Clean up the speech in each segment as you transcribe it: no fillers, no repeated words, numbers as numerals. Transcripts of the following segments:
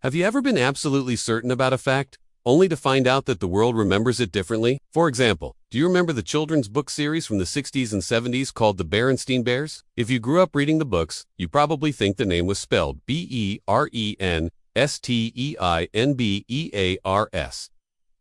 Have you ever been absolutely certain about a fact, only to find out that the world remembers it differently? For example, do you remember the children's book series from the 60s and 70s called the Berenstain Bears? If you grew up reading the books, you probably think the name was spelled Berenstain Bears.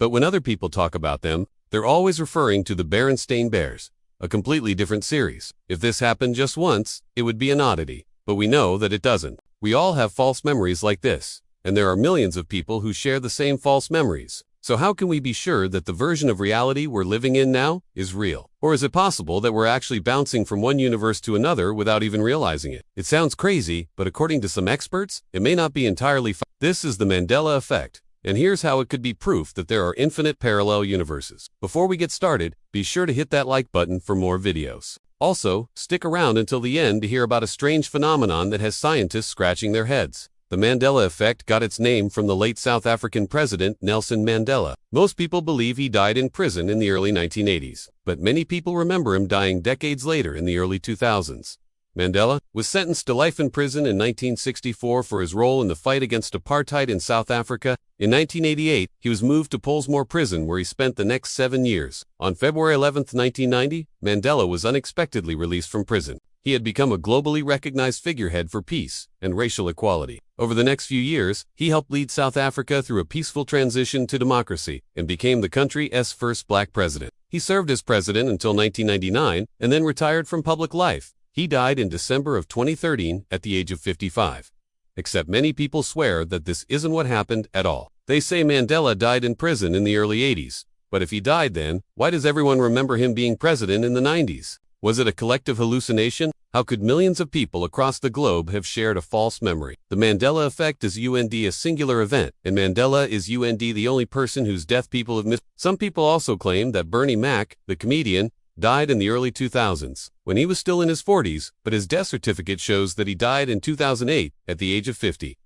But when other people talk about them, they're always referring to the Berenstain Bears, a completely different series. If this happened just once, it would be an oddity, but we know that it doesn't. We all have false memories like this, and there are millions of people who share the same false memories. So how can we be sure that the version of reality we're living in now is real? Or is it possible that we're actually bouncing from one universe to another without even realizing it? It sounds crazy, but according to some experts, it may not be entirely. This is the Mandela Effect, and here's how it could be proof that there are infinite parallel universes. Before we get started, be sure to hit that like button for more videos. Also, stick around until the end to hear about a strange phenomenon that has scientists scratching their heads. The Mandela Effect got its name from the late South African president Nelson Mandela. Most people believe he died in prison in the early 1980s, but many people remember him dying decades later in the early 2000s. Mandela was sentenced to life in prison in 1964 for his role in the fight against apartheid in South Africa. In 1988, he was moved to Pollsmoor Prison where he spent the next 7 years. On February 11, 1990, Mandela was unexpectedly released from prison. He had become a globally recognized figurehead for peace and racial equality. Over the next few years, he helped lead South Africa through a peaceful transition to democracy and became the country's first black president. He served as president until 1999 and then retired from public life. He died in December of 2013 at the age of 55. Except many people swear that this isn't what happened at all. They say Mandela died in prison in the early 80s. But if he died then, why does everyone remember him being president in the 90s? Was it a collective hallucination? How could millions of people across the globe have shared a false memory? The Mandela Effect is a singular event, and Mandela is the only person whose death people have missed. Some people also claim that Bernie Mac, the comedian, died in the early 2000s, when he was still in his 40s, but his death certificate shows that he died in 2008 at the age of 50.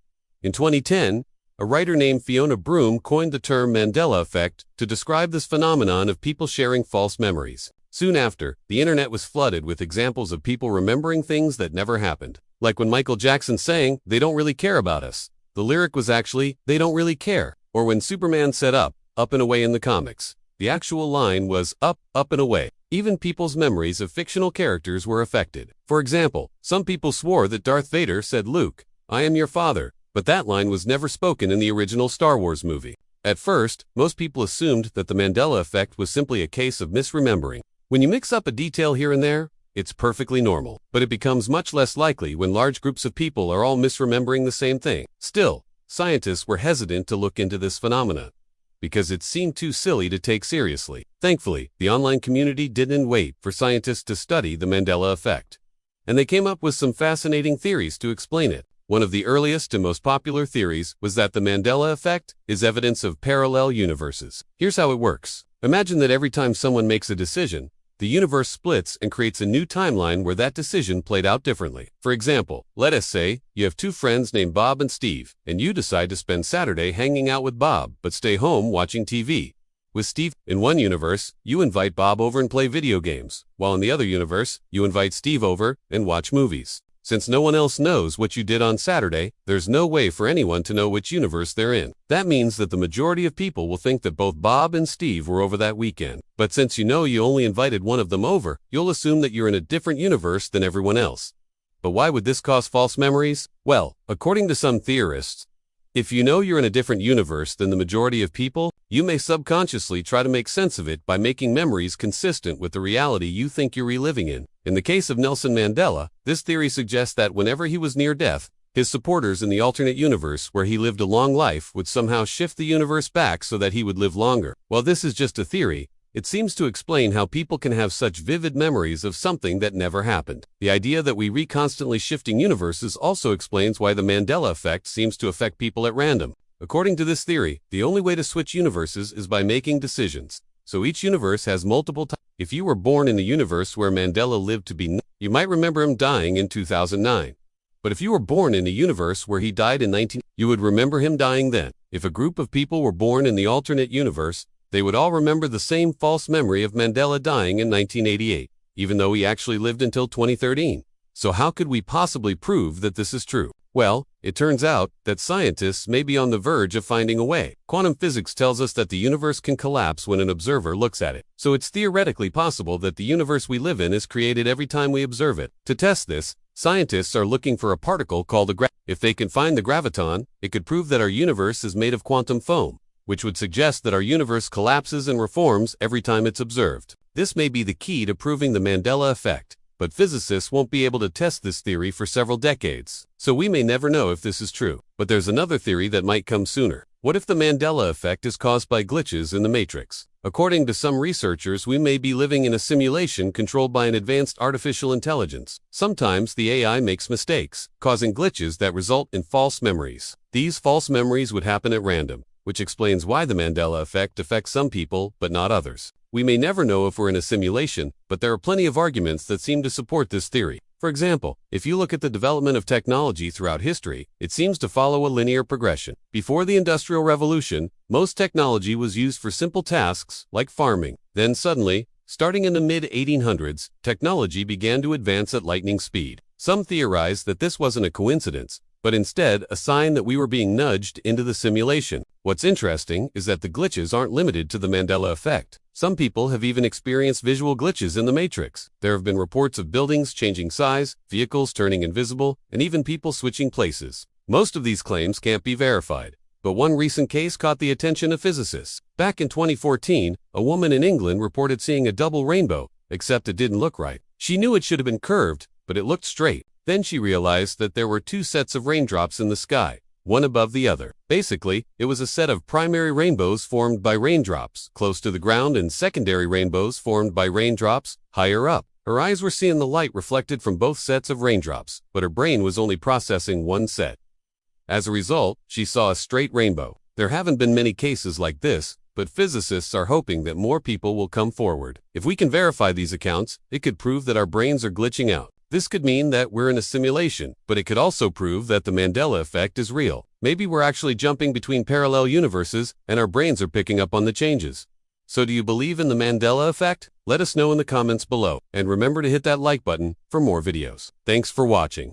In 2010, a writer named Fiona Broome coined the term Mandela Effect to describe this phenomenon of people sharing false memories. Soon after, the internet was flooded with examples of people remembering things that never happened. Like when Michael Jackson sang, "They don't really care about us." The lyric was actually, "They don't really care." Or when Superman said up and away in the comics. The actual line was up and away. Even people's memories of fictional characters were affected. For example, some people swore that Darth Vader said, "Luke, I am your father," but that line was never spoken in the original Star Wars movie. At first, most people assumed that the Mandela Effect was simply a case of misremembering. When you mix up a detail here and there, it's perfectly normal, but it becomes much less likely when large groups of people are all misremembering the same thing. Still, scientists were hesitant to look into this phenomenon because it seemed too silly to take seriously. Thankfully, the online community didn't wait for scientists to study the Mandela Effect, and they came up with some fascinating theories to explain it. One of the earliest and most popular theories was that the Mandela Effect is evidence of parallel universes. Here's how it works. Imagine that every time someone makes a decision, the universe splits and creates a new timeline where that decision played out differently. For example, let us say you have two friends named Bob and Steve, and you decide to spend Saturday hanging out with Bob, but stay home watching TV with Steve. In one universe, you invite Bob over and play video games, while in the other universe, you invite Steve over and watch movies. Since no one else knows what you did on Saturday, there's no way for anyone to know which universe they're in. That means that the majority of people will think that both Bob and Steve were over that weekend. But since you know you only invited one of them over, you'll assume that you're in a different universe than everyone else. But why would this cause false memories? Well, according to some theorists, if you know you're in a different universe than the majority of people, you may subconsciously try to make sense of it by making memories consistent with the reality you think you're reliving in. In the case of Nelson Mandela, this theory suggests that whenever he was near death, his supporters in the alternate universe where he lived a long life would somehow shift the universe back so that he would live longer. While this is just a theory, it seems to explain how people can have such vivid memories of something that never happened. The idea that we constantly shifting universes also explains why the Mandela Effect seems to affect people at random. According to this theory, the only way to switch universes is by making decisions. So each universe has multiple times. If you were born in a universe where Mandela lived to be, you might remember him dying in 2009. But if you were born in a universe where he died in 19, you would remember him dying then. If a group of people were born in the alternate universe, they would all remember the same false memory of Mandela dying in 1988, even though he actually lived until 2013. So how could we possibly prove that this is true? Well, it turns out that scientists may be on the verge of finding a way. Quantum physics tells us that the universe can collapse when an observer looks at it. So it's theoretically possible that the universe we live in is created every time we observe it. To test this, scientists are looking for a particle called a graviton. If they can find the graviton, it could prove that our universe is made of quantum foam, which would suggest that our universe collapses and reforms every time it's observed. This may be the key to proving the Mandela Effect, but physicists won't be able to test this theory for several decades. So we may never know if this is true. But there's another theory that might come sooner. What if the Mandela Effect is caused by glitches in the matrix? According to some researchers, we may be living in a simulation controlled by an advanced artificial intelligence. Sometimes the AI makes mistakes, causing glitches that result in false memories. These false memories would happen at random, which explains why the Mandela Effect affects some people but not others. We may never know if we're in a simulation, but there are plenty of arguments that seem to support this theory. For example, if you look at the development of technology throughout history, it seems to follow a linear progression. Before the Industrial Revolution, most technology was used for simple tasks like farming. Then suddenly, starting in the mid-1800s, technology began to advance at lightning speed. Some theorize that this wasn't a coincidence, but instead a sign that we were being nudged into the simulation. What's interesting is that the glitches aren't limited to the Mandela Effect. Some people have even experienced visual glitches in the matrix. There have been reports of buildings changing size, vehicles turning invisible, and even people switching places. Most of these claims can't be verified, but one recent case caught the attention of physicists. Back in 2014, a woman in England reported seeing a double rainbow, except it didn't look right. She knew it should have been curved, but it looked straight. Then she realized that there were two sets of raindrops in the sky, one above the other. Basically, it was a set of primary rainbows formed by raindrops close to the ground and secondary rainbows formed by raindrops higher up. Her eyes were seeing the light reflected from both sets of raindrops, but her brain was only processing one set. As a result, she saw a straight rainbow. There haven't been many cases like this, but physicists are hoping that more people will come forward. If we can verify these accounts, it could prove that our brains are glitching out. This could mean that we're in a simulation, but it could also prove that the Mandela Effect is real. Maybe we're actually jumping between parallel universes and our brains are picking up on the changes. So do you believe in the Mandela Effect? Let us know in the comments below, and remember to hit that like button for more videos. Thanks for watching.